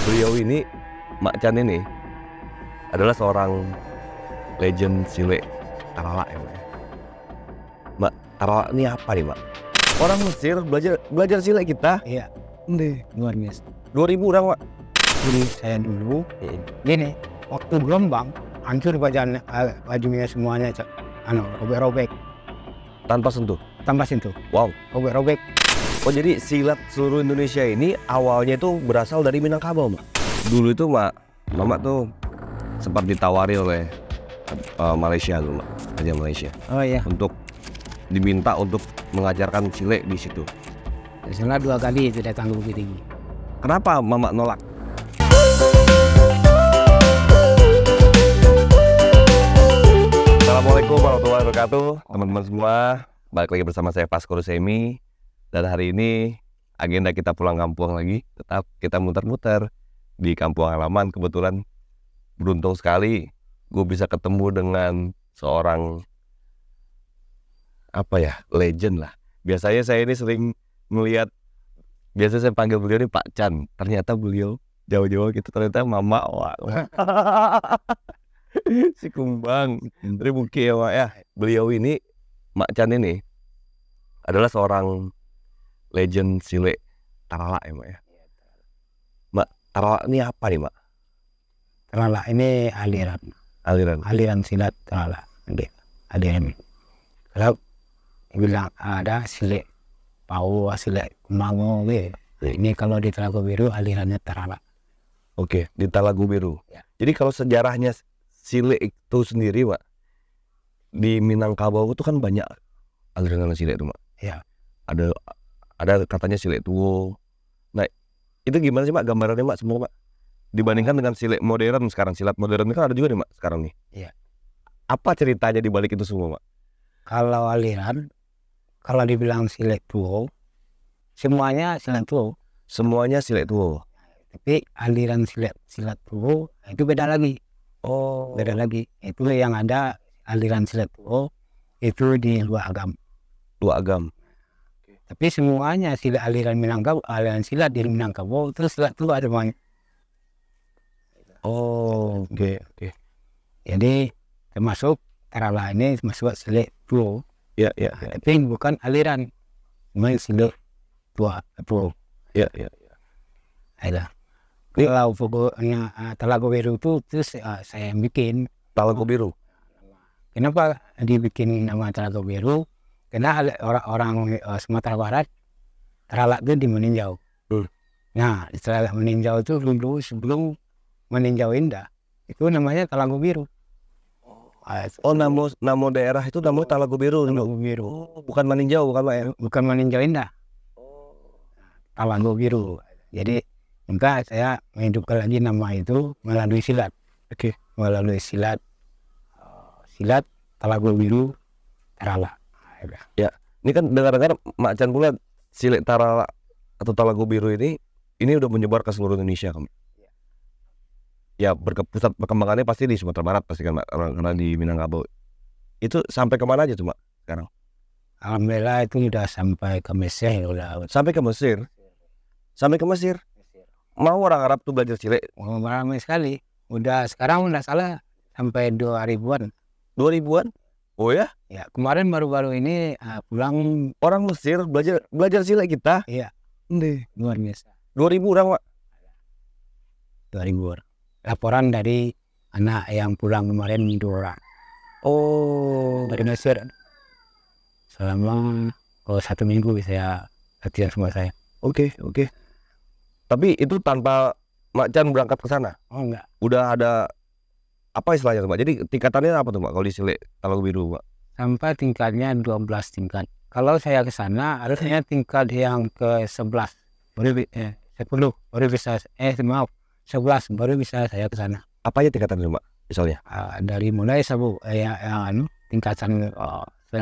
Beliau ini, Mak Chan ini adalah seorang legend silet Tarala ya, Mak. Mak, Tarala ini apa nih, Mak? Orang Mesir belajar silet kita. Iya, Nih, luar biasa. 2000 orang, Mak. Jadi saya dulu, gini, waktu gelombang, hancur bajunya semuanya, robek-robek, Tanpa sentuh. tambah sentuh, Wow. robek-robek. Oh, jadi silat seluruh Indonesia ini awalnya itu berasal dari Minangkabau, Mak. Dulu itu, Mama tuh sempat ditawari oleh Malaysia dulu, Mak. Raja Malaysia. Oh iya, Untuk diminta untuk mengajarkan silet di situ. setelah 2 kali itu datang ke Bukit Tinggi. Kenapa Mama nolak? Assalamualaikum warahmatullahi wabarakatuh, teman-teman semua. Balik lagi bersama saya Pasco Rusemi. Dan hari ini agenda kita pulang kampung lagi. Tetap kita muter-muter di kampung halaman. Kebetulan beruntung sekali gue bisa ketemu dengan seorang legend lah. Biasanya saya ini sering melihat, biasa saya panggil beliau ini Pak Chan. Ternyata beliau jauh-jauh gitu, ternyata Mama. Wah. Si Kumbang dari Buki ya, Mak ya. Beliau ini, Mak Chan ini adalah seorang legend silet Tarala ya, Mak ya. Mak, Tarala ini apa nih, Mak? Tarala ini aliran silat Tarala. Aliran. Kalau bilang ada silet Pau, silet Kumango, ini kalau di Talago Biru alirannya Tarala. Oke, di Talago Biru. Ya. Jadi kalau sejarahnya silet itu sendiri, Mak, di Minangkabau itu kan banyak aliran silet itu, Mak. Ya. Ada katanya silet tuo. Nah, itu gimana sih, Mak, gambarannya, Mak, semua, Mak? Dibandingkan dengan silet modern sekarang, silat modern kan ada juga nih, Mak, sekarang nih. Iya. Apa ceritanya di balik itu semua, Mak? Kalau aliran, kalau dibilang silet tuo, semuanya silat tuo. Semuanya silet tuo. Tapi aliran silat tuo itu beda lagi. Oh, Beda lagi. Itu yang ada aliran silat tuo itu di luar agam. dua agam. Tapi semuanya aliran Minangkabau, aliran silat di Minangkabau itu silat tuo ada banyak. Oh, oke. Jadi termasuk Tarala ini masuk silat tuo. Ya. Tapi bukan aliran, cuma silat tuo. Ya. Ada. Ini- Kalau pokoknya Talago Biru itu terus saya yang bikin. Talago Biru. Kenapa dibikin nama Talago Biru? Karena orang Sumatera Barat Tarala itu di meninjau. Nah, setelah meninjau itu dulu sebelum meninjau indah itu namanya Talago Biru. Oh, nama daerah itu namanya Talago Biru. Talago Biru. Oh, bukan Maninjau, bukan, Mak, ya? Bukan meninjau indah. Talago Biru. Jadi maka saya menghidupkan lagi nama itu melalui silat. Oke. Melalui silat Talago Biru Tarala. Ya, ini kan dengar-dengar Mak Chan pula silet Tarala atau Talago Biru ini udah menyebar ke seluruh Indonesia, kan? Ya, pusat perkembangannya pasti di Sumatera Barat pasti kan, Mak, karena di Minangkabau. Itu sampai kemana aja tuh, Mak, sekarang? Alhamdulillah itu sudah sampai ke Mesir, udah Sampai ke Mesir. Sampai ke Mesir. Mau orang Arab tuh belajar silet. ramai sekali. Sekarang udah salah sampai 2000-an. 2000-an? Oh ya? Ya, kemarin baru-baru ini pulang. Orang Mesir belajar silet kita. Iya, Nih, luar biasa. 2000 orang, Mak. 2000 orang. Laporan dari anak yang pulang kemarin 2 orang Oh, dari Mesir. Selama 1 minggu saya latihan sama saya. Oke. Tapi itu tanpa Mak Chan berangkat ke sana. Oh enggak, Udah ada apa istilahnya tuh, Mak? Jadi tingkatannya apa tuh, Mak, kalau di silet Talago Biru, Mak? sampai tingkatnya 12 tingkat. Kalau saya ke sana harusnya tingkat yang ke 11 baru 10 baru bisa 11 baru bisa saya ke sana. Apa aja tingkatannya, Mak? Misalnya? Dari mulai sabu tingkatan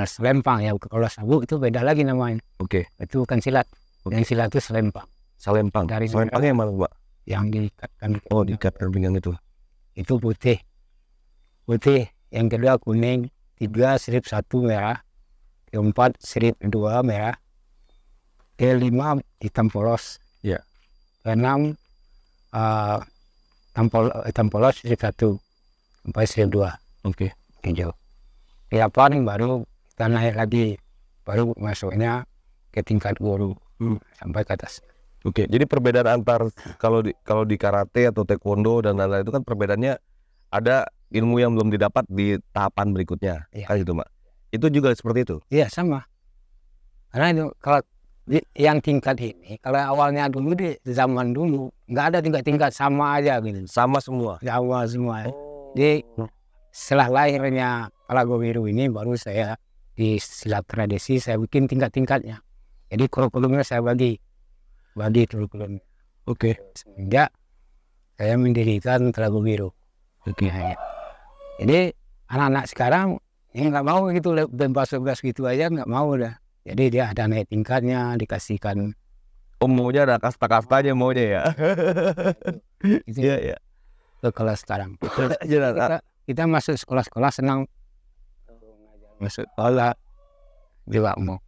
selempang ya. Kalau sabu itu beda lagi namanya. Oke. Itu bukan silat. Oke. Yang silat itu selempang. Salempang. Dari Salempangnya yang mana, Mak? Yang diikatkan. Oh, diikat pinggang itu. Itu putih. Yang kedua kuning. 3 sirip 1 merah. 4 sirip 2 merah. 5 hitam polos. Iya. 6 Tampolos strip 1 sampai strip 2 Oke. hijau. Ya paling baru kita naik lagi, baru masuknya ke tingkat guru sampai ke atas. Oke. Jadi perbedaan antar kalau di karate atau taekwondo dan lain-lain itu kan perbedaannya ada ilmu yang belum didapat di tahapan berikutnya. Iya. Kan gitu, Mak. Itu juga seperti itu. Iya sama. Karena itu kalau yang tingkat ini, kalau awalnya dulu di zaman dulu nggak ada tingkat-tingkat, sama aja gitu. Sama semua. Sama semua. Oh. Jadi setelah lahirnya Talago Biru ini baru saya di silat tradisi saya bikin tingkat-tingkatnya. Jadi kurikulumnya saya bagi kurikulumnya. Oke. Semenjak saya mendirikan Talago Biru. Oke. Nah, jadi anak-anak sekarang yang nggak mau gitu bebas-bebas gitu aja, nggak mau dah. Jadi dia ada naik tingkatnya, dikasihkan. Oh, maunya ada kasta-kastanya maunya ya. Itu Iya, iya. ke kelas sekarang. Jelas. Kita masuk sekolah-sekolah senang. Masuk sekolah juga mau.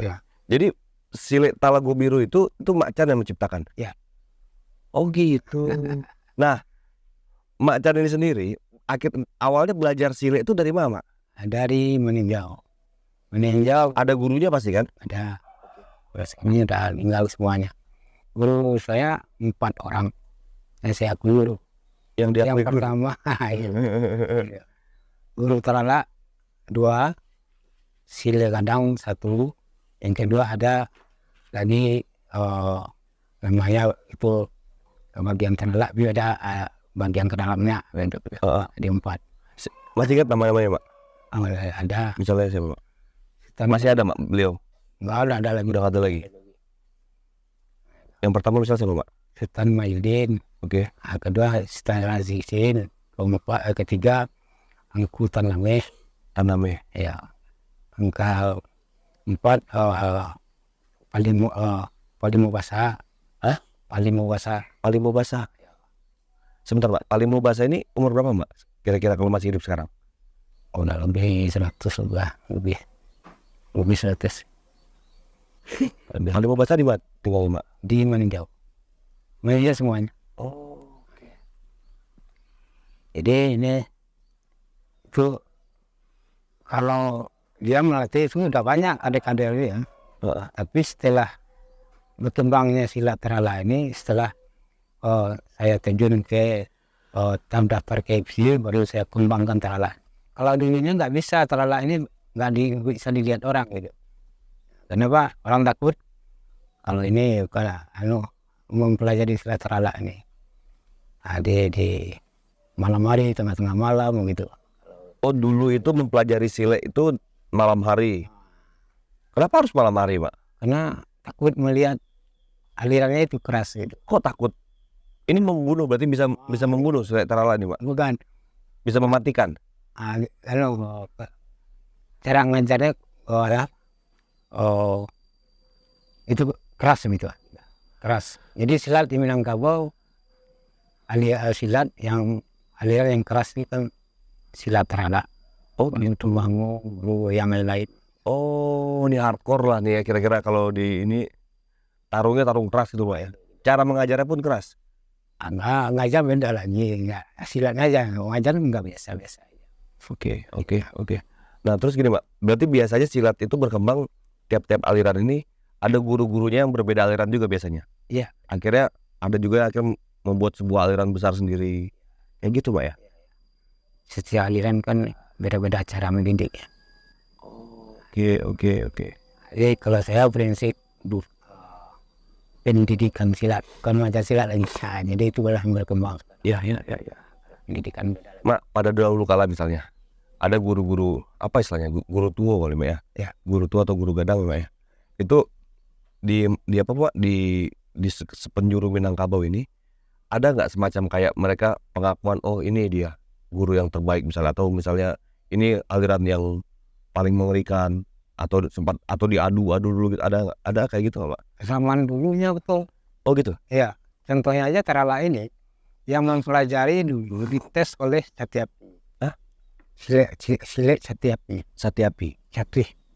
Ya. Jadi silet Talago Biru itu Mak Chan yang menciptakan. Ya. Oh gitu. Nah, Mak Chan ini sendiri awalnya belajar silet itu dari mana, Mak? Dari meninjau. Ada gurunya pasti kan? Ada. Ini udah tinggal semuanya. Guru saya 4 orang. Saya guru. Yang Yang pertama guru Tarala 2, Sile Gadang 1, yang kedua ada lagi namanya itu bagian Tarala, tapi ada bagian ke dalamnya di 4. Masih ingat namanya, Mak? Ada. Misalnya siapa, Mak? Masih ada, Mak, beliau? Nggak ada lagi. Udah nggak ada lagi. Yang pertama misalnya siapa, Mak? Setan Mahyudin. Oke. Kedua Setan Razizin. Ketiga Angku Taname. Ya. Angka 4 Palimubasa. Palimubasa. Sebentar, Pak. Palimubasa ini umur berapa, Mak? Kira-kira kalau masih hidup sekarang? Oh, udah lebih 100 lebih 100. Palimubasa di mana tinggal, Mak? Di Meninjau. Meninjau semuanya. Oh, oke. Jadi ini itu kalau dia melatih itu udah banyak adik-adiknya. Tapi setelah berkembangnya silat Tarala ini, setelah saya terjun ke daftar KFC, baru saya kembangkan Tarala. Kalau dulunya nggak bisa, Tarala ini nggak bisa dilihat orang gitu. Kenapa? Orang takut. Kalau ini kalau mempelajari silat Tarala ini, di malam hari, tengah-tengah malam gitu. Oh, dulu itu mempelajari silet itu malam hari. Kenapa harus malam hari, Pak? Karena takut melihat alirannya itu keras gitu. Kok takut? Ini membunuh, berarti bisa membunuh silet Tarala ini, Pak? Bukan. Bisa mematikan? Kalau cara ngajarnya itu keras gitu. Keras. Jadi silat di Minangkabau silat yang aliran yang keras itu kan silat Tarala. Oh, itu bangun yang lain. Oh, ini hardcore lah nih ya, kira-kira kalau di ini tarung keras gitu, Pak ya. Cara mengajarnya pun keras. Ngajar beda lagi, silat aja, ngajar nggak biasa-biasa aja. Oke. Nah, terus gini, Pak, berarti biasanya silat itu berkembang tiap-tiap aliran ini ada guru-gurunya yang berbeda aliran juga biasanya. Iya. Akhirnya ada juga yang akan membuat sebuah aliran besar sendiri. Kayak gitu, Pak ya. Setiap aliran kan beda-beda cara mendidiknya. Oke. Jadi kalau saya prinsip pendidikan silat, bukan macam silat lagi. Nah, jadi itu yang berkembang. Iya. Pendidikan. Mak, pada dahulu kala misalnya ada guru-guru apa istilahnya, guru tua kali, Mak ya? Ya. Guru tua atau guru gadang, Mak ya? Itu di apa, Pak? Di sepenjuru Minangkabau ini ada nggak semacam kayak mereka pengakuan, oh ini dia guru yang terbaik misalnya, atau misalnya ini aliran yang paling mengerikan, atau diadu dulu gitu, ada kayak gitu nggak, Pak? Zaman dulunya betul. Oh gitu. Iya. Contohnya aja Tarala ini yang mempelajari dulu dites oleh Satyapi. Hah? Silet Satyapi. Satyapi. Satyapi.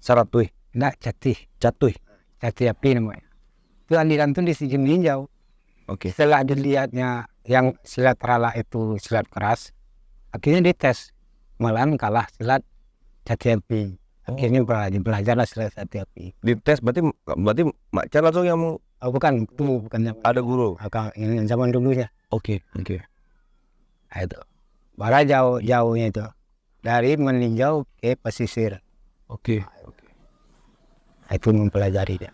Saratui. Enggak, Catuy. Satyapi namanya. Itu aliran tuh di sisi meninjau. Oke. Setelah dilihatnya yang silat Tarala itu silat keras, akhirnya dites, malahan kalah silat Satyapin. Akhirnya belajarlah silat Satyapin. Dites berarti Macan langsung yang Oh, bukan, itu bukan ada guru. yang zaman dulunya. Oke. Nah, itu bara jauhnya itu dari meninjau ke pesisir. Oke. Nah, itu mempelajari dia.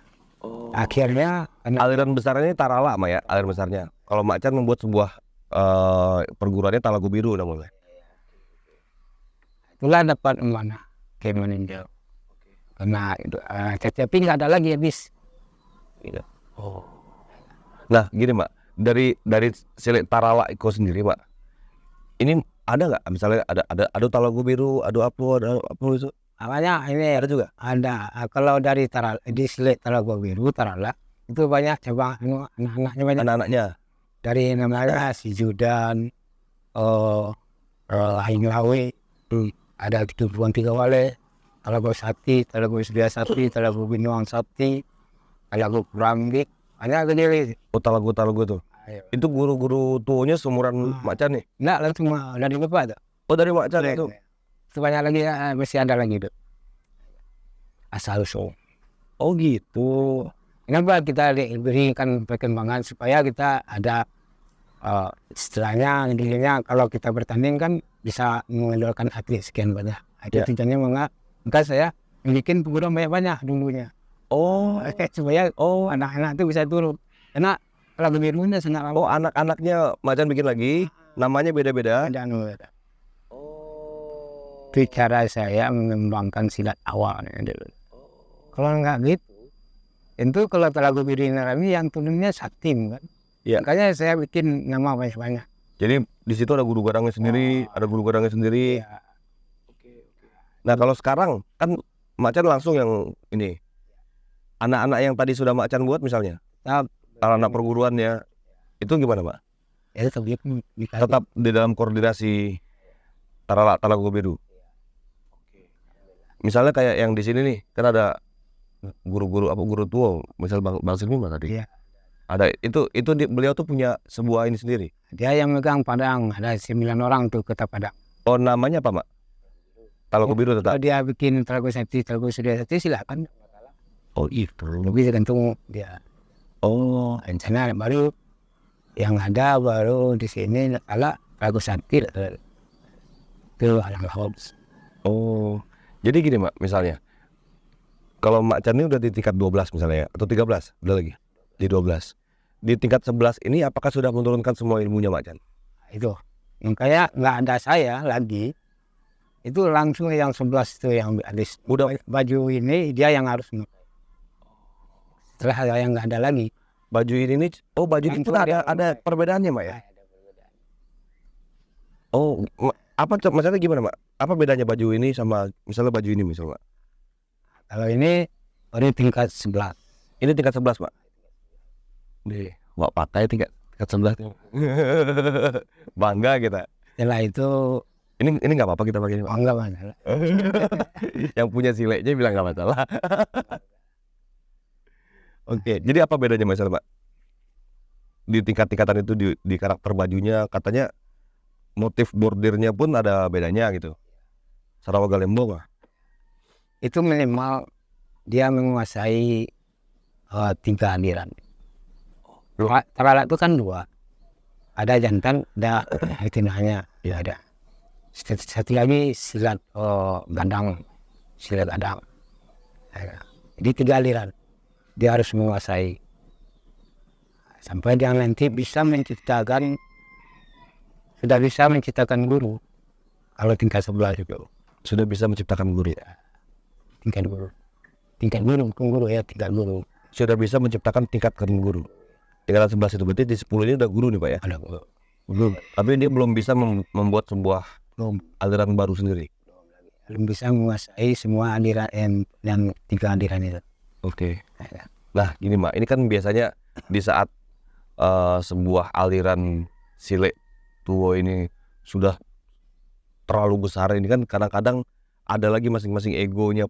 Akhirnya Aliran besarnya Tarala ya, aliran besarnya. Kalau Macan membuat sebuah perguruannya Talago Biru namanya. itulah dapat mana ke meninjau. Karena itu Satyapin nggak ada lagi habis. Gitu. Nah, gini Mbak, dari silat Tarala itu sendiri, Mbak. Ini ada nggak misalnya ada Talago Biru, ada apa itu? Namanya ini Ada juga? ada. Kalau dari Tarala di silat Talago Biru Tarala itu banyak cabang anak-anaknya banyak. Anak-anaknya. Dari namanya si Judan, Aing Lawe, ada 3 wale, Talago Sakti, Talago Sedia Sakti, Talago Binuang Sakti, Talago Kuranggik, banyak gede. Oh, Talago tuh. Itu guru-guru tuanya seumuran Macan nih. Enggak, langsung dari bapak tuh. Oh, dari Macan itu. Itu banyak lagi, masih ada lagi tuh. Asal usul. Oh, gitu. Kenapa kita diberikan perkembangan supaya kita ada istilahnya intinya kalau kita bertanding kan bisa mengeluarkan atlet sekian banyak. Itu tujuannya maka saya bikin pengurus banyak dulunya. Oh, Supaya anak-anak itu bisa turun. Karena kalau birunya sangat lama. oh anak-anaknya Macan bikin lagi, namanya beda-beda. Oh. Itu cara saya mengembangkan silat awal dulu. Kalau nggak gitu, itu kalau Talago Biru ini yang turunnya Saktim kan. Iya. Makanya saya bikin nama banyak-banyak. Jadi di situ ada guru garangnya sendiri, ada guru garangnya sendiri. Ya. Nah, kalau sekarang kan Macan langsung yang ini. Anak-anak yang tadi sudah Macan buat misalnya, anak perguruannya itu gimana, Pak? Ya Tetap di dalam koordinasi Talago Biru. Misalnya kayak yang di sini nih, kan ada guru tua, misal Bang Silmi tadi. Iya. Ada itu beliau tuh punya sebuah ini sendiri. Dia yang megang Padang, ada 9 orang tuh kota Padang. Oh, namanya apa, Mak? Talago Biru tetap. Kalau dia bikin Talago Sakti, Talago Sedia Sakti silakan. Oh, itu. Lebih tergantung dia. Oh, Rencana baru yang ada baru di sini kalau Talago Sakti itu alam laut. oh. Jadi gini, Mak, misalnya kalau Macan ini udah di tingkat 12 misalnya ya, atau 13, udah lagi di 12. Di tingkat 11 ini apakah sudah menurunkan semua ilmunya Macan? Itu makanya nggak ada saya lagi, itu langsung yang 11 itu yang habis. Udah Baju ini dia yang harus setelah saya yang nggak ada lagi. baju ini nih, oh baju Yang itu tua ada perbedaannya, Mak ya? Oh, apa maksudnya gimana, Mak? Apa bedanya baju ini sama misalnya baju ini misalnya, Mak? Kalau ini tingkat 11. Ini tingkat 11, Mak. Nih, Mak pakai tingkat 11. Bangga kita. Setelah itu Ini nggak apa-apa kita pakai ini, Mak. enggak masalah. Yang punya sileknya bilang nggak masalah. Oke, jadi apa bedanya misalnya, Pak? Di tingkat-tingkatan itu di karakter bajunya katanya motif bordirnya pun ada bedanya gitu. Sarawak Galembo mah. Itu minimal dia menguasai 3 aliran. Tarala itu kan 2. Ada jantan, ada betinanya. Ya ada. Satu lagi silat gadang, silat gadang. Jadi 3 aliran dia harus menguasai sampai dia nanti bisa menciptakan guru. Kalau tingkat 11 juga Sudah bisa menciptakan guru. tingkat guru ya, tingkat guru. Sudah bisa menciptakan tingkatan guru. Tingkatan 11 itu berarti di 10 ini udah guru nih, Pak ya? Ada guru. Tapi dia belum bisa membuat sebuah aliran baru sendiri. Belum bisa menguasai semua aliran yang 3 aliran itu. Oke. Nah, gini, Mak, ini kan biasanya di saat sebuah aliran silet tuo ini sudah terlalu besar, ini kan kadang-kadang ada lagi masing-masing egonya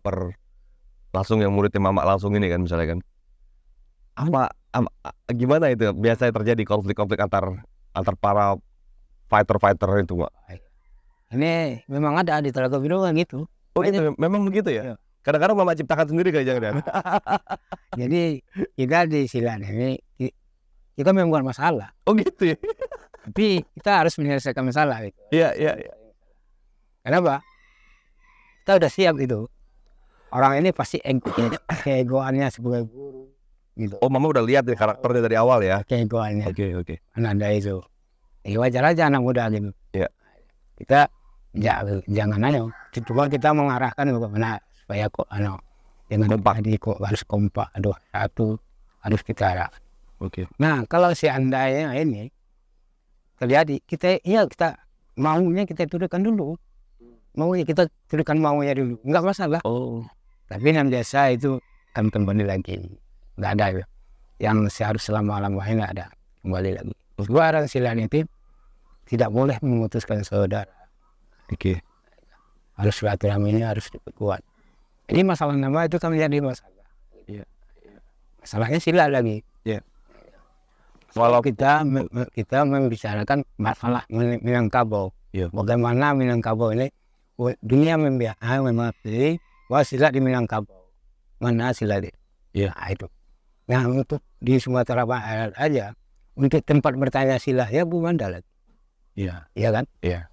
langsung yang muridnya Mamak langsung ini kan misalnya kan. Gimana itu biasanya terjadi konflik-konflik antar para fighter itu, Mak? Ini memang ada di Telaga Biru kan gitu. Oh gitu, memang begitu ya? Iya. Kadang-kadang Mama ciptakan sendiri kali jangan. Jadi kita di silat ini kita memang bukan masalah, Oh gitu ya? tapi kita harus menyelesaikan masalah gitu. Iya. Kenapa? Kita udah siap itu. Orang ini pasti keegoannya sebagai guru gitu. Oh, Mama udah lihat ya karakternya dari awal ya? Keegoannya. Oke. Ada itu. Ya wajar aja anak muda gitu. Iya. Kita jangan coba kita mengarahkan bagaimana supaya jangan Kompak. harus kompak. Satu harus kita arahkan. Oke. Nah, kalau seandainya ini terjadi, kita maunya kita turunkan dulu. Maunya kita turunkan maunya dulu. Enggak masalah. Oh. Tapi yang biasa itu kan kembali lagi. Enggak ada ya. Yang seharus selama-lamanya enggak ada. Kembali lagi. Gua orang silat itu tidak boleh memutuskan saudara. Oke. Harus silaturahminya harus diperkuat. Ini masalah nama itu kan menjadi masalah. Iya. Masalahnya silat lagi. Iya. Kalau kita membicarakan masalah Minangkabau, bagaimana Minangkabau ini dunia memilih bahwa silat di Minangkabau, mana silat itu? Nah, itu. Nah untuk di Sumatera Barat aja, untuk tempat bertanya silat ya Bu Mandala. Iya kan? Iya.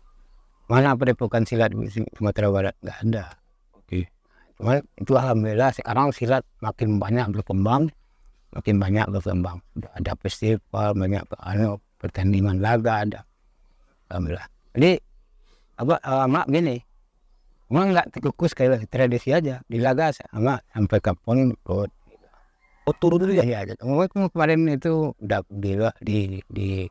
Mana padepokan silat di Sumatera Barat? Nggak ada. Oke. Cuma itu alhamdulillah sekarang silat makin banyak berkembang. Ada festival, banyak pertandingan laga ada. Alhamdulillah. Jadi mak gini, emang nggak terkukus kayak tradisi aja di laga sama sampai kapan ikut. Oh turun dulu ya? Iya. Kemarin itu udah di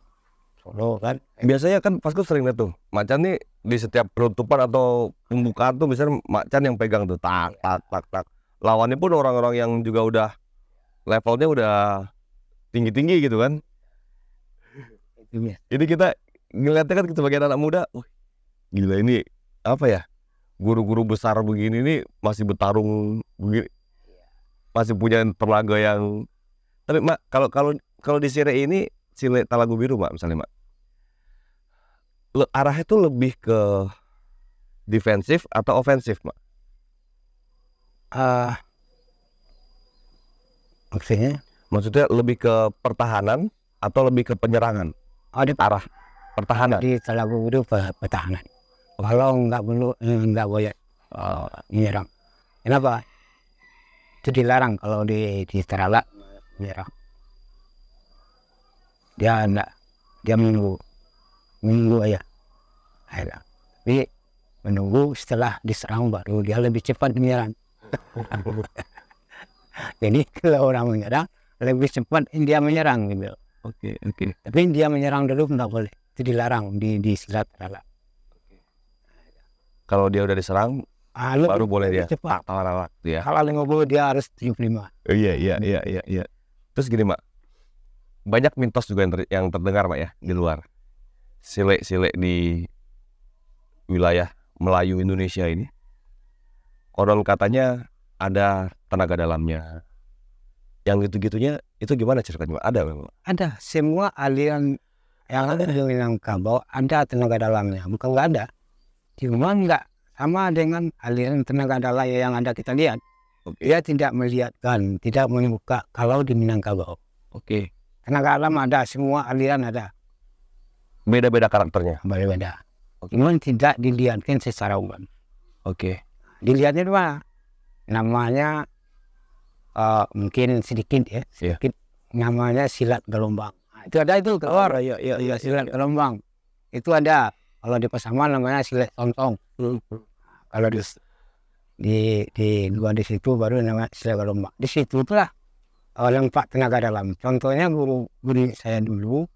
Solo kan. Biasanya kan Pasku sering lihat tuh, Macan nih di setiap penutupan atau pembukaan tuh misalnya Macan yang pegang tuh tak. Lawannya pun orang-orang yang juga udah levelnya udah tinggi-tinggi gitu kan. Jadi kita ngeliatnya kan sebagai anak muda, gila ini apa ya, guru-guru besar begini nih masih bertarung begini, masih punya tenaga yang. Tapi Mak, kalau di sire ini Sile Talago Biru Mak, misalnya Mak, arahnya tuh lebih ke defensif atau ofensif Mak? Maksudnya lebih ke pertahanan atau lebih ke penyerangan? Arah pertahanan. Di Talago Biru pertahanan. Kalau nggak boleh menyerang. Kenapa? Itu dilarang kalau di Tarala menyerang. Dia menunggu aja. Tapi menunggu setelah diserang baru dia lebih cepat menyerang. Jadi kalau orang menyerang lebih cepat dia menyerang gitu. Oke. Tapi dia menyerang dulu nggak boleh. Itu dilarang di silat Tarala. Kalau dia udah diserang baru boleh dia cepat. Talak ya. Kalau 50 dia harus 75. Iya. Terus gini Mak, banyak mitos juga yang terdengar Mak ya di luar. Sile di wilayah Melayu Indonesia ini, konon katanya ada tenaga dalamnya. Yang gitu-gitunya itu gimana ceritanya? Ada memang? Ada. Semua aliran yang ada di Minangkabau ada tenaga dalamnya. Bukan nggak ada. Cuma nggak sama dengan aliran tenaga dalam yang ada kita lihat. Dia tidak melihatkan, tidak membuka kalau di Minangkabau. Oke. Tenaga dalam ada, semua aliran ada. Beda-beda karakternya? Beda-beda. Cuma tidak dilihatkan secara umum. Oke. Dilihatnya cuma namanya mungkin sedikit ya, namanya silat gelombang. Nah, itu ada itu keluar. Iya, silat gelombang. Itu ada. Kalau di Pasaman namanya silat tontong. Kalau di luar di situ baru namanya silat gelombang. Di situ itulah lengkap tenaga dalam. Contohnya guru saya dulu,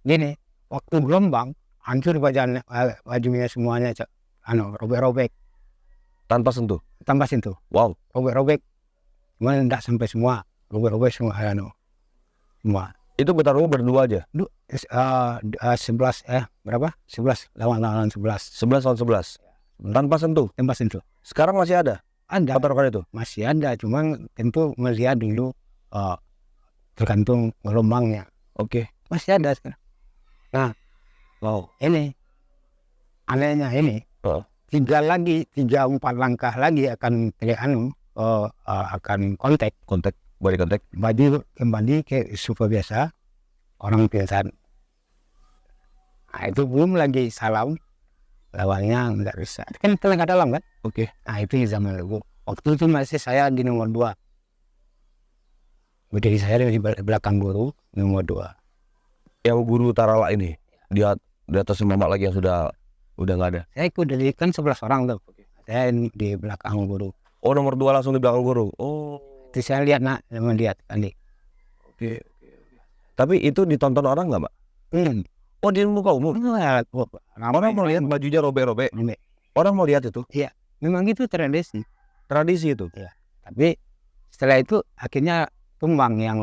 gini, waktu gelombang hancur bajunya semuanya, robek-robek. Tanpa sentuh? Tanpa sentuh. Wow. Robek-robek. Cuma tidak sampai semua. Robek-robek semua. Semua. Itu bertarung berdua aja? 11 berapa? 11 lawan 11. 11 lawan 11? Tanpa sentuh? Tanpa sentuh. Sekarang masih ada? Ada. Pertarungan itu? Masih ada. Cuma tentu melihat dulu tergantung gelombangnya. Oke. Masih ada sekarang. Wow. Ini anehnya ini Heeh. 3-4 langkah lagi akan akan kontak Body contact. kembali ke super biasa, orang pingsan. Nah, itu belum lagi salam, lawannya nggak bisa. Kan tenaga dalam kan? Oke. Nah itu zaman dulu. Waktu itu masih saya di nomor 2. Berdiri saya di belakang guru nomor 2. Yang guru Tarala ini di atas Mamak lagi yang udah nggak ada. Saya ikut dari kan 11 orang tuh. Saya di belakang guru. Oh, nomor 2 langsung di belakang guru. Oh. Itu saya lihat melihat kali. Oke. Tapi itu ditonton orang nggak, Mak? Oh, di muka umum. Orang mau lihat bajunya robek-robek. Orang mau lihat itu. Memang itu tradisi. Tradisi itu. Tapi setelah itu akhirnya tumbang yang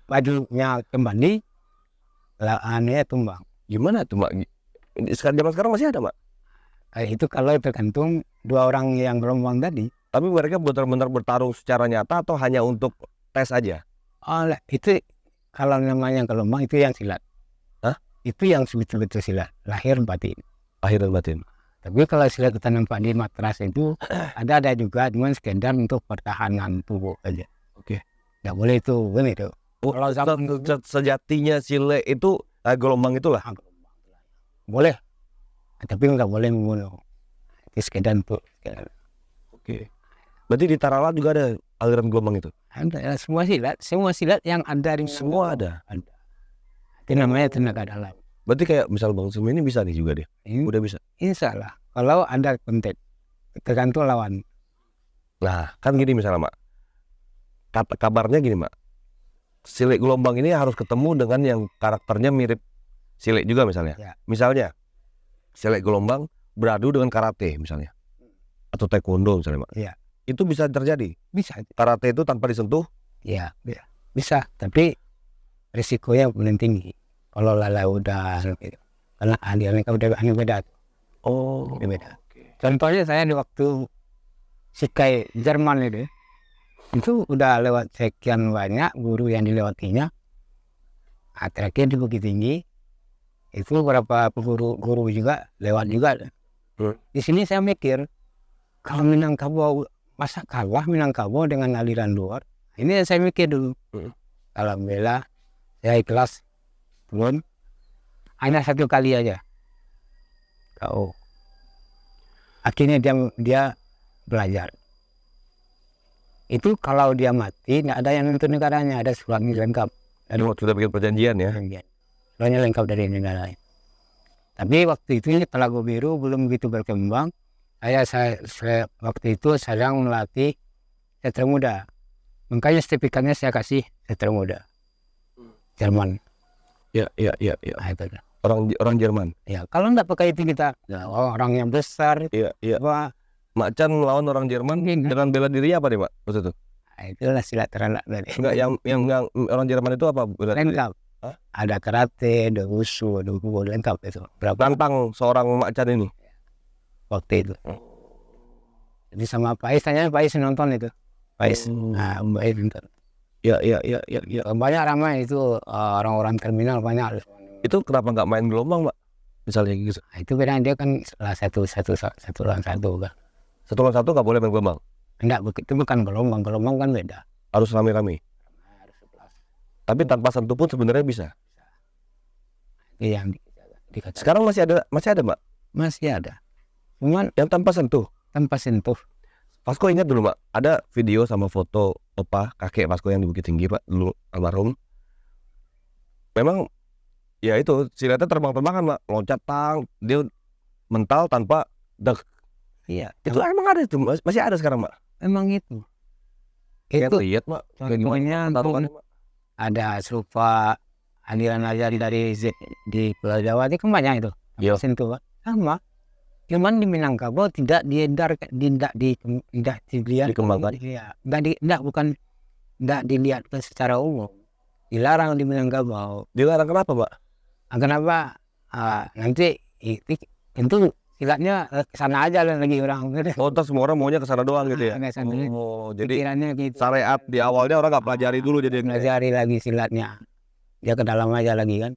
bajunya kembali, laannya tumbang. Gimana tuh, Mak? Zaman sekarang masih ada, Mak? Itu kalau tergantung 2 orang yang gelombang tadi. Tapi mereka benar-benar bertarung secara nyata atau hanya untuk tes aja? Oh, itu kalau namanya gelombang itu yang silat. Hah? Itu yang betul-betul silat, lahir batin. Lahir dan batin. Tapi kalau silat kita nampak di matras itu ada juga, cuman sekedar untuk pertahanan tubuh aja. Oke. Nggak boleh itu, begitu. Kalau sejatinya silat itu gelombang itulah. Boleh, tapi nggak boleh membunuh. Itu sekedar untuk. Oke. Berarti di Tarala juga ada aliran gelombang itu? Ada semua silat yang ada di Semua ada. Itu namanya tenaga dalam. Berarti kayak misal Bang Sumi ini bisa nih juga dia. Udah bisa. Insya Allah. Kalau ada kontak, tergantung lawan. Nah, kan gini misalnya, Mak. Kabarnya gini, Mak. Silat gelombang ini harus ketemu dengan yang karakternya mirip silat juga misalnya. Ya. Misalnya silat gelombang beradu dengan karate misalnya. Atau taekwondo misalnya, Mak. Iya. Itu bisa terjadi. Bisa. Karate itu tanpa disentuh. Ya, bisa. Tapi risikonya paling tinggi. Kalau lala udah gitu. Karena mereka udah beda. Oh, Beda. Contohnya saya di waktu Sikai Jerman itu udah lewat sekian banyak guru yang dilewatinya. Terakhir di Bukit Tinggi itu beberapa guru juga lewat juga. Di sini saya mikir, kalau Minangkabau masa kalah Minangkabau dengan aliran luar? Ini yang saya mikir dulu. Alhamdulillah saya ikhlas turun. Hanya 1 kali aja. Akhirnya dia belajar. Itu kalau dia mati nggak ada yang nuntut negaranya, ada suratnya lengkap. Sudah bikin perjanjian ya? Suratnya lengkap dari negara lain. Tapi waktu itu Telaga Biru belum begitu berkembang. Saya waktu itu sedang melatih Satria Muda. Makanya sertifikatnya saya kasih Satria Muda. Jerman. Ya. Nah, itu. Orang Jerman. Ya, kalau nggak pakai itu kita orang yang besar. Iya. Wah, Mak Chan melawan orang Jerman dengan bela dirinya apa nih, Mak? Waktu itu? Nah, itulah silat ternak tadi. Enggak, yang orang Jerman itu apa? Lengkap. Hah? Ada karate, ada wushu, ada hukum, lengkap itu. Berapa Tantang seorang Mak Chan ini waktu itu. Jadi sama Pais, tanya Pais nonton itu. Pais. Nah, Mbak Pais nonton. Ya. Banyak ramai itu orang-orang terminal banyak. Itu kenapa nggak main gelombang, Mak? Misalnya gitu. Nah, itu beda, dia kan satu lawan satu kan. 1 lawan 1 nggak boleh main gelombang. Enggak, itu bukan gelombang kan beda. Harus rame-rame. Tapi tanpa sentuh pun sebenarnya bisa. Itu yang dikatakan. Sekarang masih ada, Mak? Masih ada. Cuman Yang tanpa sentuh. tanpa sentuh. Pasko ingat dulu, Mak, ada video sama foto opa kakek Pasko yang di Bukit Tinggi, Pak, dulu almarhum. Memang ya itu silatnya terbang-terbangan, Mak, loncat dia mental tanpa dek. Iya. Itu emang ada itu, masih ada sekarang, Mak. Emang itu. Itu Itu lihat, Mak. contohnya ada serupa aliran-aliran dari di Pulau Jawa itu kan banyak itu. Iya. Sentuh sama. Cuman di Minangkabau tidak dilihat, Dikembangkan. Iya, tidak dilihat secara umum. Dilarang di Minangkabau. Dilarang kenapa, Pak? Kenapa? Nanti itu silatnya ke sana aja lah lagi orang. Oh, terus semua orang maunya ke sana doang gitu ya. Ke sana dulu. Oh, jadi Pikirannya gitu. syariat di awalnya orang nggak pelajari dulu jadi Pelajari lagi silatnya. Dia ke dalam aja lagi kan.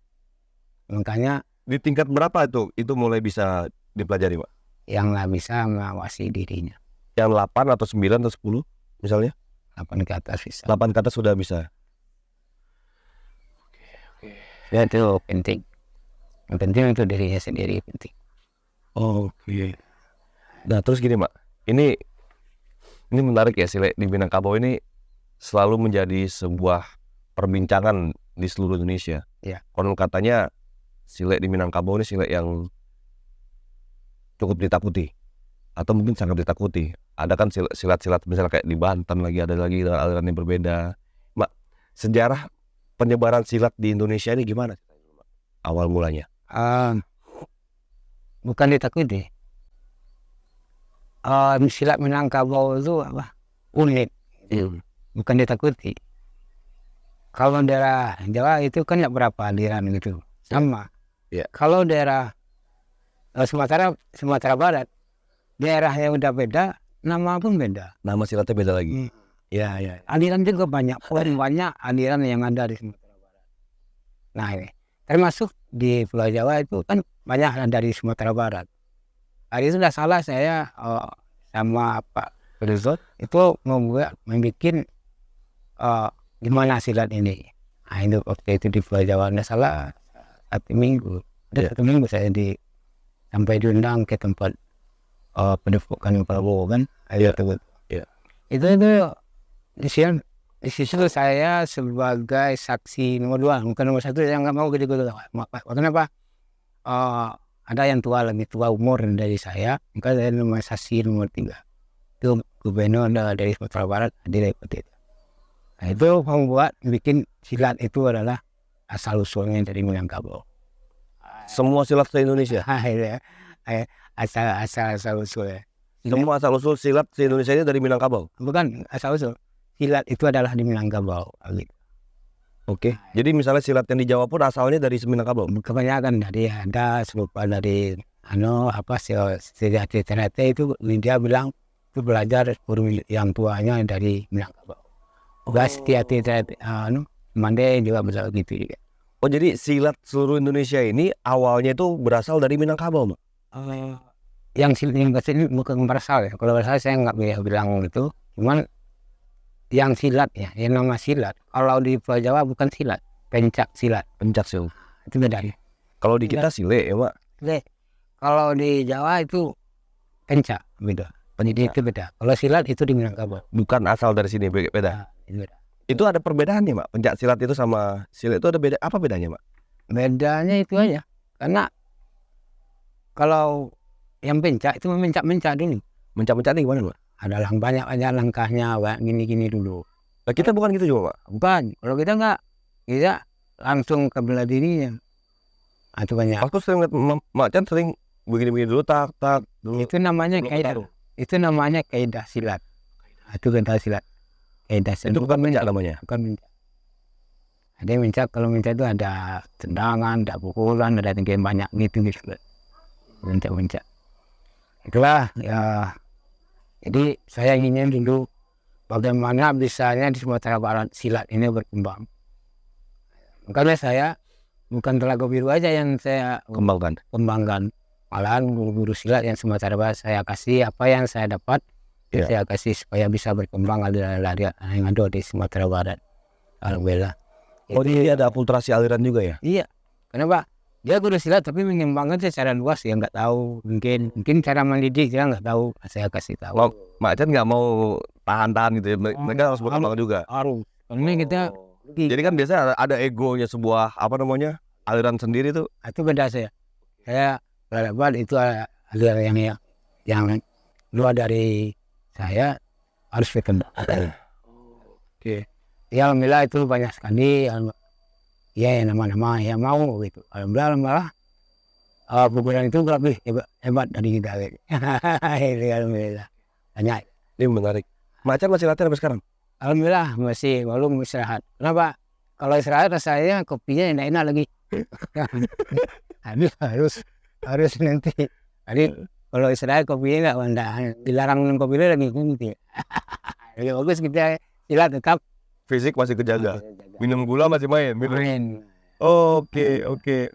Makanya di tingkat berapa itu? Itu mulai bisa dipelajari, Pak? yang nggak bisa mengawasi dirinya. Yang 8 atau 9 atau 10 misalnya? 8 ke atas bisa. 8 ke atas sudah bisa. Ya itu penting. Yang penting itu dirinya sendiri penting. Oke. Nah, terus gini, Mak. Ini menarik ya, silat di Minangkabau ini selalu menjadi sebuah perbincangan di seluruh Indonesia. Iya. Konon katanya silat di Minangkabau ini silat yang cukup ditakuti atau mungkin sangat ditakuti. Ada kan silat-silat misalnya kayak di Banten lagi ada lagi aliran yang berbeda. Mak, sejarah penyebaran silat di Indonesia ini gimana awal mulanya? Bukan ditakuti. Silat Minangkabau itu apa? Unik. Bukan ditakuti. Kalau daerah Jawa itu kan nggak berapa aliran gitu. Sama. Iya. Kalau daerah Sumatera Barat, daerahnya udah beda, nama pun beda. Nama silatnya beda lagi. Ya, ya. Aliran juga banyak aliran yang ada di Sumatera Barat. Nah ini, termasuk di Pulau Jawa itu kan banyak dari Sumatera Barat. Hari itu sudah salah saya sama Pak Rizot itu membuat gimana silat ini. Nah itu waktu itu di Pulau Jawa nggak salah 1 minggu. Ada 1 minggu saya sampai diundang ke tempat pendepokan Prabowo kan. Iya. Iya. Itu di situ saya sebagai saksi nomor 2, bukan nomor 1. Yang nggak mau gitu-gitu. Kenapa? Ada yang lebih tua umur dari saya, maka saya nomor saksi nomor 3. Itu gubernur dari Sumatera Barat hadir seperti itu. Nah itu membuat bikin silat itu adalah asal usulnya dari Minangkabau. Semua silat se-Indonesia? Asal usulnya. Semua asal usul silat se-Indonesia ini dari Minangkabau? Bukan asal usul. Silat itu adalah di Minangkabau. Oke. Jadi misalnya silat yang di Jawa pun asalnya dari Minangkabau? Kebanyakan ada serupa dari Ternate itu dia bilang itu belajar yang tuanya dari Minangkabau. Ternate Mande juga belajar gitu juga. Oh, jadi silat seluruh Indonesia ini awalnya itu berasal dari Minangkabau, Mak? Yang silat ini bukan berasal ya. Kalau berasal saya nggak bisa bilang gitu. Cuman yang silat ya, yang nama silat. Kalau di Pulau Jawa bukan silat, pencak silat. Pencak silat. Itu beda. Kalau di kita sile ya, Mak? Kalau di Jawa itu pencak, beda. Itu beda. Kalau silat itu di Minangkabau. Bukan asal dari sini, beda. Itu beda. Itu ada perbedaannya, Mak? Pencak silat itu sama silat itu ada beda. Apa bedanya, Mak? Bedanya itu aja. Karena kalau yang pencak itu mencak-mencak dulu. Mencak-mencak ini gimana, Mak? Ada banyak langkahnya, gini-gini dulu. Nah, kita bukan gitu juga, Mak? Bukan. Kalau kita nggak, kita langsung ke bela dirinya. Itu banyak. Aku sering lihat Macan sering begini-begini dulu, tak dulu. Itu namanya kaidah. Itu namanya kaidah silat. Itu kaidah silat. Kaidah silat. Itu bukan pencak namanya? Bukan pencak. Ada yang mencak. Kalau mencak itu ada tendangan, ada pukulan, ada tinggi banyak gitu. Mencak. Itulah ya. Jadi saya ingin dulu bagaimana bisanya di Sumatera Barat silat ini berkembang. Makanya saya bukan Telaga Biru aja yang saya kembangkan. Malahan guru-guru silat yang Sumatera Barat saya kasih apa yang saya dapat. Saya kasih supaya bisa berkembang aliran yang ada di Sumatera Barat. Alhamdulillah. Oh, dia ada akulturasi aliran juga ya? Iya. Kenapa? Dia guru silat tapi mengembangkan secara luas, ya nggak tahu, mungkin cara mendidik dia nggak tahu, saya kasih tahu. Macan nggak mau tahan-tahan gitu ya, mereka harus berkembang juga. Harus. Karena kita. Jadi kan biasanya ada egonya sebuah aliran sendiri tuh. Itu beda saya berharap itu aliran yang luar dari saya harus berkembang. Oke. Ya alhamdulillah itu banyak sekali. Ya nama-nama yang mau gitu. Alhamdulillah pukulan itu lebih hebat dari kita. Alhamdulillah. Banyak. Ini menarik. Macan masih latihan sampai sekarang? Alhamdulillah masih, belum istirahat. Kenapa? Kalau istirahat rasanya kopinya enak-enak lagi. harus nanti. Jadi kalau istilahnya kopinya dilarang minum kopi lagi gitu. Lebih bagus kita silat tetap Fisik masih kejaga. Minum gula masih main. main. Oke.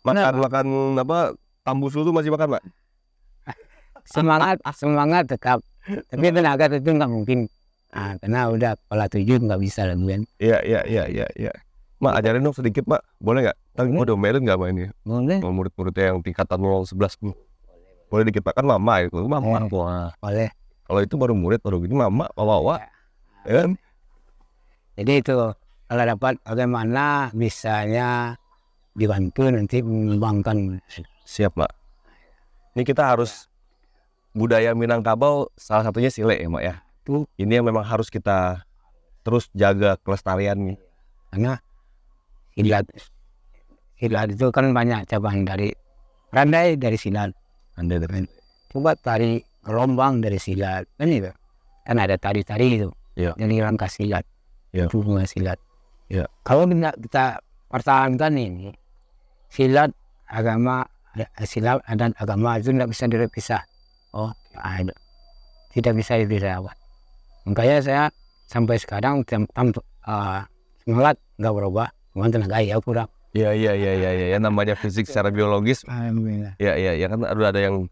Makan apa? Tambus dulu masih makan, Pak? Semangat tetap. Tapi tenaga itu nggak mungkin. Karena udah kepala 7 nggak bisa lagi kan. Iya. Mak, ajarin dong sedikit, Mak. Boleh nggak? Tapi mau domelin nggak, Mak, ini? Boleh. Mau murid-muridnya yang tingkatan 011. Boleh dikit, Pak. Kan mama itu. Mama. Wah. Boleh. Kalau itu baru murid, baru gini mama, bawa. Ya kan? Jadi itu kalau dapat bagaimana bisanya dibantu nanti mengembangkan. Siap, Mak. Ini kita harus budaya Minangkabau, salah satunya sile ya, Mak ya. Tuh. Ini yang memang harus kita terus jaga kelestariannya. Karena silat itu kan banyak cabang dari randai dari silat. Anda dari Coba tari gelombang dari silat kan itu. Kan ada tari-tari itu. Iya. Dari rangka silat. Iya. Itu bunga silat. Iya. Kalau kita pertahankan ini silat silat dan agama itu tidak bisa dipisah. Tidak bisa dirawat. Makanya saya sampai sekarang semangat nggak berubah, cuma tenaga ya kurang. Iya. Namanya fisik secara biologis. Alhamdulillah. Ya kan ada yang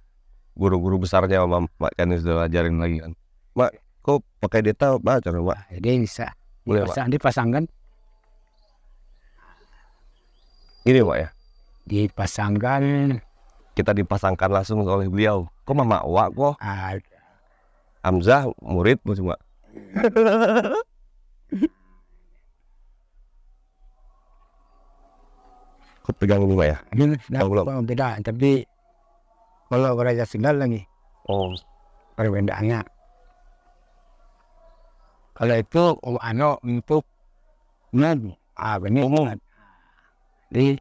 guru-guru besarnya Mak kan sudah ajarin lagi kan. Mak, kok pakai data baca Mak? Jadi bisa. Boleh, Pak. Dipasangkan. Ini, Mak ya. Dipasangkan. Kita dipasangkan langsung oleh beliau. Kok Mama Wak kok? Ah, Hamzah murid Mak. Kok pegang ini, Mak ya? Belum. Beda, tapi kalau Raja Silat lagi Oh. perbedaannya. Kalau itu untuk ini Umum. Jadi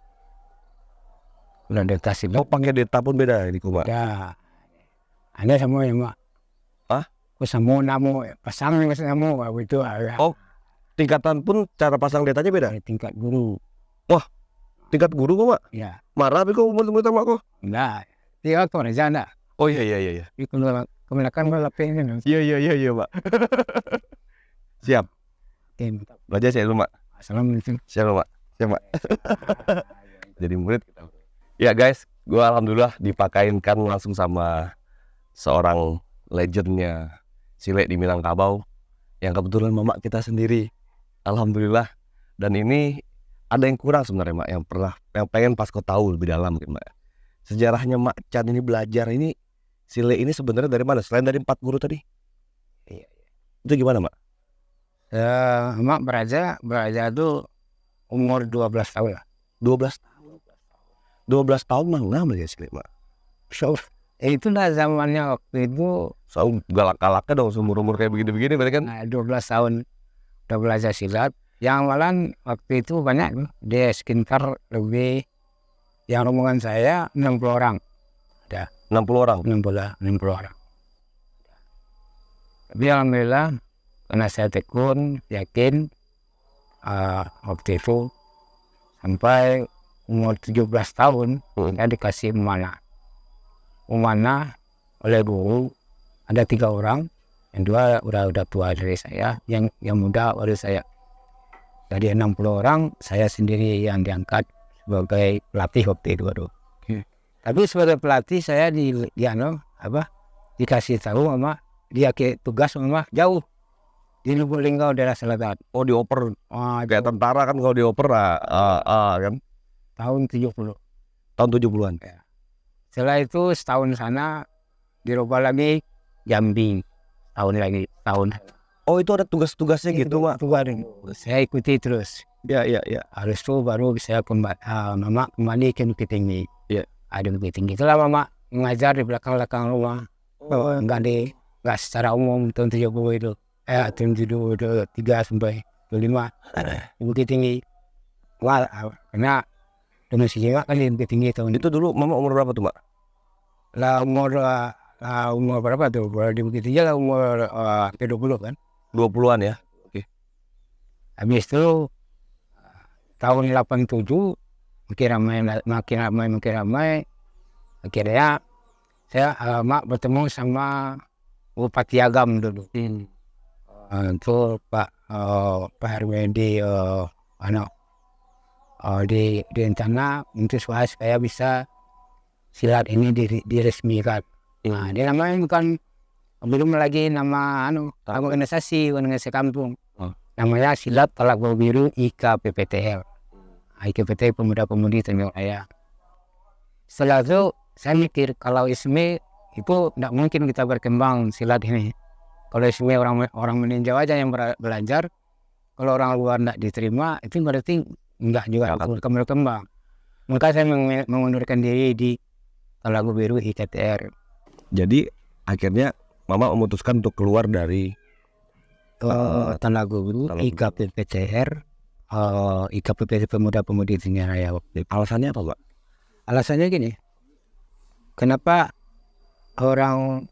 udah data silat Oh, pakai data pun beda ini, Mak. ya. Ada semua yang Mak. Hah? Sama namo pasang sama itu Oh, tingkatan pun cara pasang datanya beda. tingkat guru. Tingkat guru kok, Mak. Ya, Marah tapi kok murid-murid sama kok. enggak. Dia kok Raja enggak. Oh iya. Itu kemenakan lapangnya. Iya, Pak. Siap. Belajar saya dulu, Mak. Assalamualaikum. Siap, Mak. Jadi murid kita. Ya, guys, gua alhamdulillah dipakainkan langsung sama seorang legendnya sile di Minangkabau yang kebetulan Mama kita sendiri. Alhamdulillah. Dan ini ada yang kurang sebenarnya, Mak, yang pengen Pasko tahu lebih dalam mungkin, Mak. Sejarahnya Mak Chan ini belajar ini sile ini sebenarnya dari mana? Selain dari 4 guru tadi? Iya. Itu gimana, Mak? Mak belajar itu umur 12 tahun lah. 12 tahun. 12 tahun mana belajar sile, Mak? Itu lah zamannya waktu itu. So, galak-galaknya dong seumur-umur kayak begini-begini berarti kan? 12 tahun udah belajar silat. Yang malah waktu itu banyak tuh. Dia sekitar lebih, yang rombongan saya 60 orang. 60 orang. 60 orang. Tapi alhamdulillah karena saya tekun, yakin waktu itu sampai umur 17 tahun saya dikasih memanah oleh guru. Ada 3 orang, yang 2 udah tua dari saya, yang muda baru saya. Dari 60 orang saya sendiri yang diangkat sebagai pelatih waktu itu. Tapi sebagai pelatih saya dikasih tahu sama dia ke tugas sama jauh di Lubuk Linggau daerah selatan. Oh, dioper kayak tentara kan, kalau dioper kan Tahun 70. tahun 70-an. Ya. Setelah itu setahun sana dirubah lagi Jambi. Tahun. Oh, itu ada tugas-tugasnya gitu, Mak. Saya ikuti terus. Ya. Harus itu baru saya Mama kembali ke Bukit Tinggi. Iya. Ada Bukit Tinggi. Itulah Mama mengajar di belakang rumah. Enggak secara umum tahun 70 itu. Tahun 73 sampai 75 di Bukit Tinggi. Wah, karena donasi jiwa kan di Bukit Tinggi tahun itu. Itu dulu Mama umur berapa tuh, Mak? Lah umur berapa tuh? Di Bukit Tinggi lah umur 20 kan. 20-an ya. Habis itu tahun 87 makin ramai. Akhirnya saya mak bertemu sama Bupati Agam dulu. Itu Pak RW di di rencana untuk supaya bisa silat ini diresmikan. Nah, dia namanya bukan belum lagi nama organisasi kampung. Namanya Silat Talago Biru IKPPTL. IKPT Pemuda-Pemudi Tanjung Raya. Setelah itu saya mikir kalau ISME itu tidak mungkin kita berkembang silat ini. Kalau ISME orang meninjau aja yang belajar, kalau orang luar tidak diterima itu berarti enggak juga berkembang. Maka saya mengundurkan diri di Talago Biru IKTR. Jadi akhirnya Mama memutuskan untuk keluar dari Talago Biru IKPPTR, IKPP Pemuda-Pemudi Tanjung Raya. Alasannya apa, Pak? Alasannya gini, kenapa orang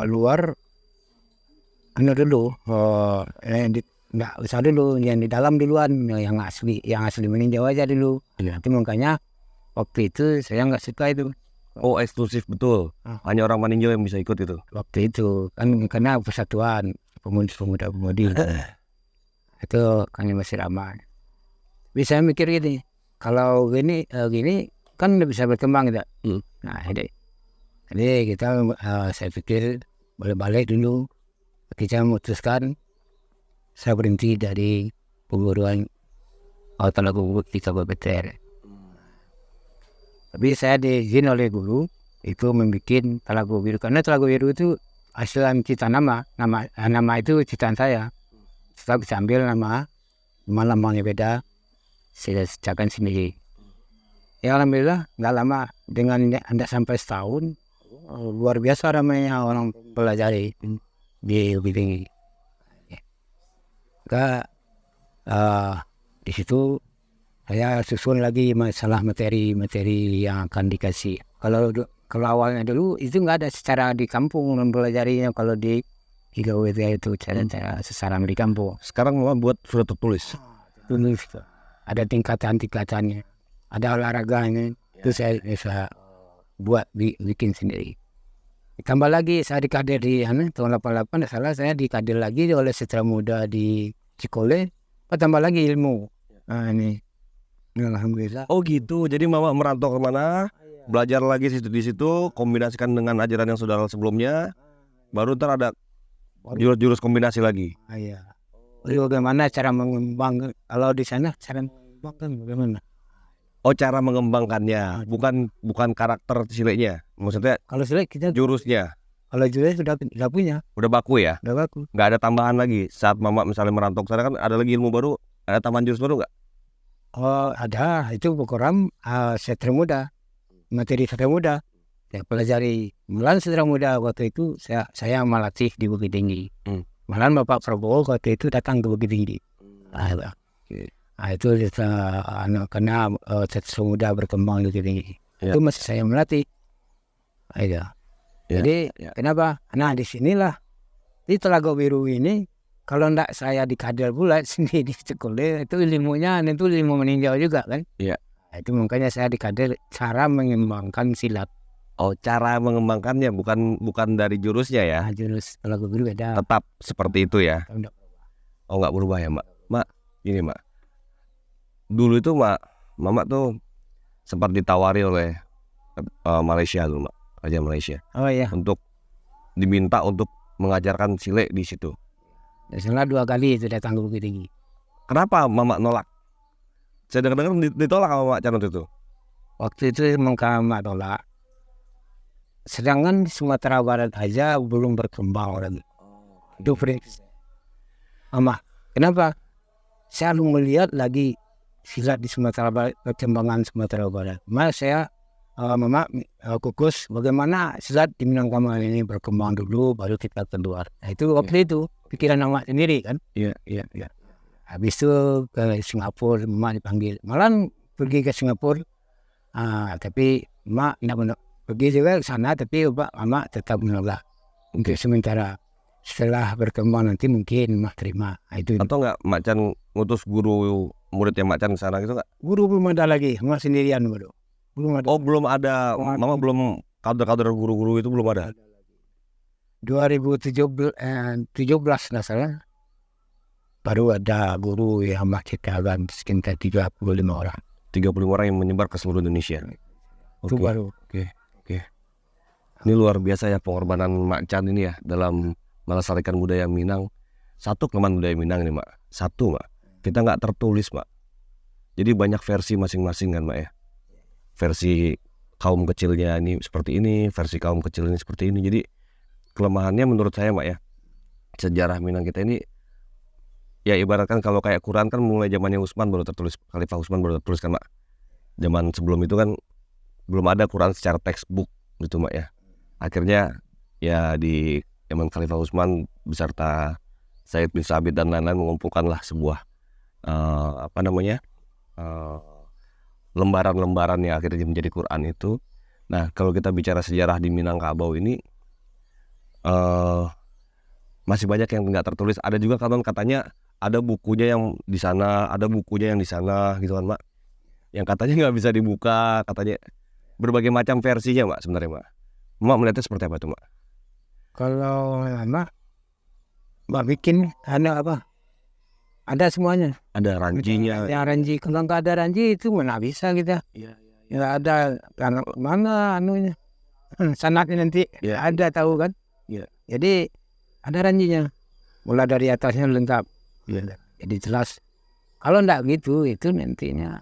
luar dulu nggak usah dulu, yang di dalam duluan, yang asli meninjau aja dulu. Itu makanya waktu itu saya nggak suka itu. Oh, eksklusif betul. Hanya orang meninjau yang bisa ikut itu. Waktu itu kan karena persatuan pemuda-pemudi itu kan masih ramai. Bisa mikir gini, kalau gini kan bisa berkembang gitu. Nah, jadi kita saya pikir boleh balik dulu. Kita memutuskan saya berhenti dari perguruan Talago Biru di KPPTR. Tapi saya diizin oleh guru itu membuat Talago Biru, karena Talago Biru itu hasil cipta nama itu ciptaan saya. Setelah bisa ambil nama lambangnya beda, saya ciptakan sendiri. Ya alhamdulillah nggak lama, dengan anda sampai setahun, luar biasa ramainya orang pelajari di bidang ini. Maka di situ saya susun lagi masalah materi yang akan dikasih. Kalau awalnya dulu itu nggak ada secara di kampung mempelajarinya, kalau di IKWT itu cara sesaran di kampung. Sekarang Mama buat sudah tertulis. Ada tingkatannya, ada olahraganya. Itu saya bisa buat bikin sendiri. Tambah lagi saya dikader di tahun 88, salah saya dikader lagi oleh Setra Muda di Cikole. Tambah lagi ilmu. Nah ini, alhamdulillah. Oh gitu. Jadi Mama merantau kemana? Belajar lagi di situ, kombinasikan dengan ajaran yang saudara sebelumnya, baru ntar ada jurus kombinasi lagi. Iya. Bagaimana cara mengembangkan? Kalau di sana cara mengembangkan bagaimana? Oh, cara mengembangkannya, bukan karakter sileknya. Maksudnya Kalau silek kita jurusnya. Kalau silek sudah punya. Udah baku ya? Udah baku. Nggak ada tambahan lagi. Saat Mama misalnya merantau ke sana kan ada lagi ilmu baru, ada tambahan jurus baru nggak? Oh ada, itu program Setra Muda, materi Setra Muda. Saya pelajari Malahan Setra Muda waktu itu saya melatih di Bukit Tinggi. Malahan Bapak Prabowo waktu itu datang ke Bukit Tinggi. Itu karena Setra Muda berkembang di Bukit Tinggi. Itu masih saya melatih. Jadi kenapa? Nah disinilah di Talago Biru ini, kalau ndak saya dikader pula sendiri di sekolah, itu ilmunya itu ilmu meninjau juga kan. Nah, itu makanya saya dikader cara mengembangkan silat. Oh, cara mengembangkannya bukan dari jurusnya ya? Nah, jurus Talago Biru beda. Tetap seperti itu ya? Enggak. Oh, nggak berubah ya, Mak? Mak, gini Mak. Dulu itu Mama tuh sempat ditawari oleh Malaysia dulu, Mak. Raja Malaysia. Oh iya. Untuk diminta untuk mengajarkan silek di situ. Setelah 2 kali itu datang ke Bukit Tinggi. Kenapa Mama nolak? Saya dengar ditolak sama Mak Canut itu. Waktu itu memang Mak tolak. Sedangkan di Sumatera Barat aja belum berkembang lagi. Itu prinsip. Mama, kenapa? Saya belum melihat lagi silat di Sumatera Barat, perkembangan Sumatera Barat. Maka saya Mama kukus bagaimana silat di Minangkabau ini berkembang dulu, baru kita keluar. Nah, itu waktu itu pikiran Mama sendiri kan. Iya. Habis itu ke Singapura, Mama dipanggil. Malah pergi ke Singapura, tapi Mama tidak pergi juga ke sana, tapi Mama tetap menolak. Untuk sementara, setelah berkembang nanti mungkin Mama terima. Nah, itu. Atau nggak Mak Can ngutus guru muridnya Mak Can ke sana gitu nggak? Guru belum ada lagi, Mama sendirian baru. Belum ada. Oh, belum ada. Mama belum kader-kader guru-guru itu belum ada. 2017 nggak salah baru ada guru yang menciptakan sekitar 35 orang. 35 orang yang menyebar ke seluruh Indonesia. Itu Oke. baru. Ini luar biasa ya pengorbanan Mak Chan ini ya dalam melestarikan budaya Minang. Satu kelemahan budaya Minang ini, Mak. Satu, Mak. Kita nggak tertulis, Mak. Jadi banyak versi masing-masing kan, Mak ya. Versi kaum kecilnya ini seperti ini, versi kaum kecil ini seperti ini. Jadi kelemahannya menurut saya, Mak ya, sejarah Minang kita ini ya ibaratkan kalau kayak Quran kan mulai zamannya Utsman baru tertulis, Khalifah Utsman baru tertulis kan, Mak. Zaman sebelum itu kan belum ada Quran secara textbook gitu, Mak ya. Akhirnya ya di zaman Khalifah Utsman beserta Said bin Sabit dan lain-lain mengumpulkanlah sebuah lembaran-lembaran yang akhirnya menjadi Quran itu. Nah, kalau kita bicara sejarah di Minangkabau ini masih banyak yang nggak tertulis. Ada juga kawan katanya ada bukunya yang di sana, ada bukunya yang di sana gitu kan, Mak. Yang katanya nggak bisa dibuka, katanya berbagai macam versinya, Mak, sebenarnya, Mak. Mak melihatnya seperti apa tuh, Mak? Kalau Mbak bikin ada semuanya. Ada ranjinya. Yang ranji, kalau nggak ada ranji itu mana bisa kita. Iya. Nggak ada mana anunya. Sanatnya nanti Iya. ada tahu kan. Iya. Jadi ada ranjinya. Mulai dari atasnya lengkap. Iya. Jadi jelas. Kalau nggak gitu itu nantinya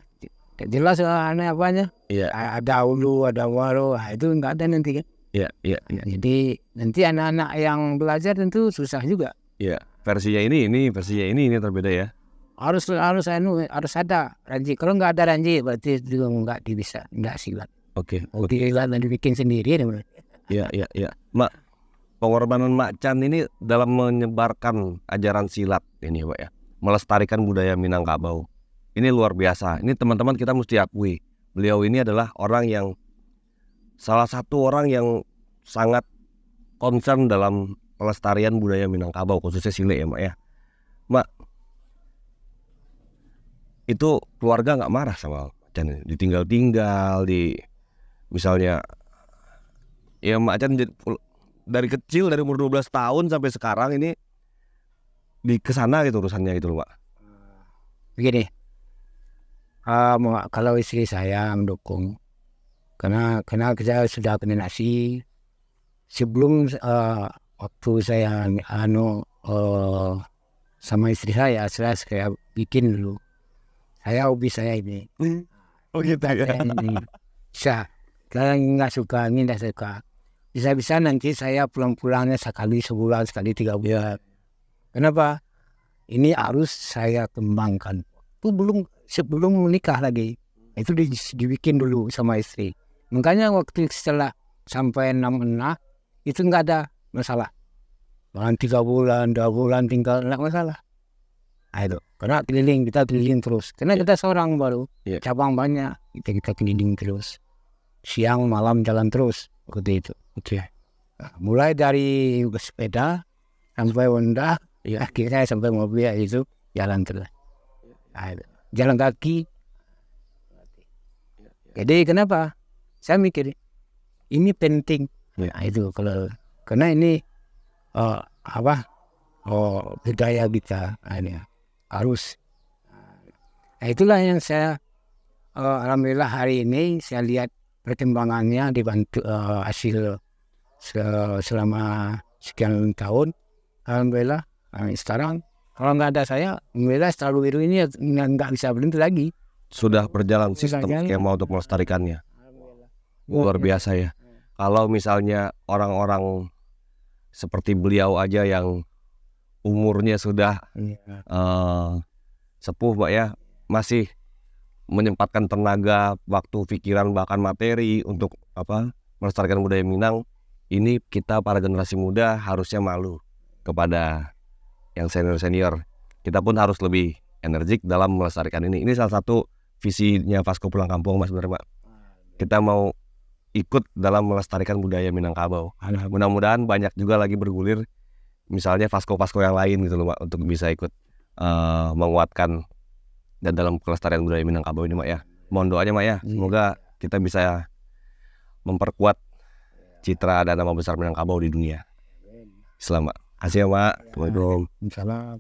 tidak jelas apanya. Iya. Ada ulu, ada waro, itu nggak ada nanti kan. Iya. Jadi nanti anak-anak yang belajar tentu susah juga. Iya. Versinya ini terbeda ya. Harus ada ranji. Kalau nggak ada ranji berarti juga nggak silat. Oke. Silat dan dibikin sendiri. Iya. Mak, pengorbanan Mak Chan ini dalam menyebarkan ajaran silat ini, Pak ya, melestarikan budaya Minangkabau. Ini luar biasa. Ini teman-teman kita mesti akui. Beliau ini adalah salah satu orang yang sangat concern dalam pelestarian budaya Minangkabau, khususnya Sile ya, Mak ya. Mak, itu keluarga nggak marah sama Mak Chan ini? Ditinggal-tinggal, misalnya ya Mak Chan dari kecil, dari umur 12 tahun sampai sekarang ini di kesana gitu urusannya gitu loh, Mak. Begini, kalau istri saya mendukung, karena saya sudah kena nasi sebelum waktu saya sama istri saya bikin dulu. Hobi saya ini. Oh gitu ya. Saya nggak suka, ini nggak suka. Bisa-bisa nanti saya pulang-pulangnya sekali sebulan, sekali 3 bulan. Kenapa? Ini harus saya kembangkan. Itu sebelum menikah lagi. Itu dibikin dulu sama istri. Makanya waktu setelah sampai 6 itu nggak ada masalah. Bahkan 3 bulan, 2 bulan tinggal nggak masalah. Itu karena kita keliling terus. Karena kita seorang baru, cabang banyak, kita keliling terus. Siang malam jalan terus seperti itu. Oke. Nah, mulai dari sepeda sampai Honda, akhirnya sampai mobil itu jalan terus. Jalan kaki. Jadi kenapa? Saya mikir ini penting. Itu karena ini budaya kita ini harus. Itulah yang saya alhamdulillah hari ini saya lihat perkembangannya dibantu hasil selama sekian tahun. Alhamdulillah sekarang kalau nggak ada saya, alhamdulillah Selalu Biru ini nggak bisa berhenti lagi. Sudah berjalan sistem skema untuk melestarikannya. Luar biasa ya. Kalau misalnya orang-orang seperti beliau aja yang umurnya sudah sepuh, Pak ya, masih menyempatkan tenaga, waktu, pikiran, bahkan materi untuk melestarikan budaya Minang. Ini kita para generasi muda harusnya malu kepada yang senior-senior. Kita pun harus lebih energik dalam melestarikan ini. Ini salah satu visinya Fasko Pulang Kampung, Mas, benar, Pak. Kita mau ikut dalam melestarikan budaya Minangkabau. Mudah-mudahan banyak juga lagi bergulir, misalnya Fasko-Fasko yang lain gitu loh, Mak, untuk bisa ikut menguatkan dan dalam pelestarian budaya Minangkabau ini, Mak ya. Mohon doanya, Mak ya. Semoga kita bisa memperkuat citra dan nama besar Minangkabau di dunia. Selamat. Asih ya, Mak. Assalamualaikum. Salam.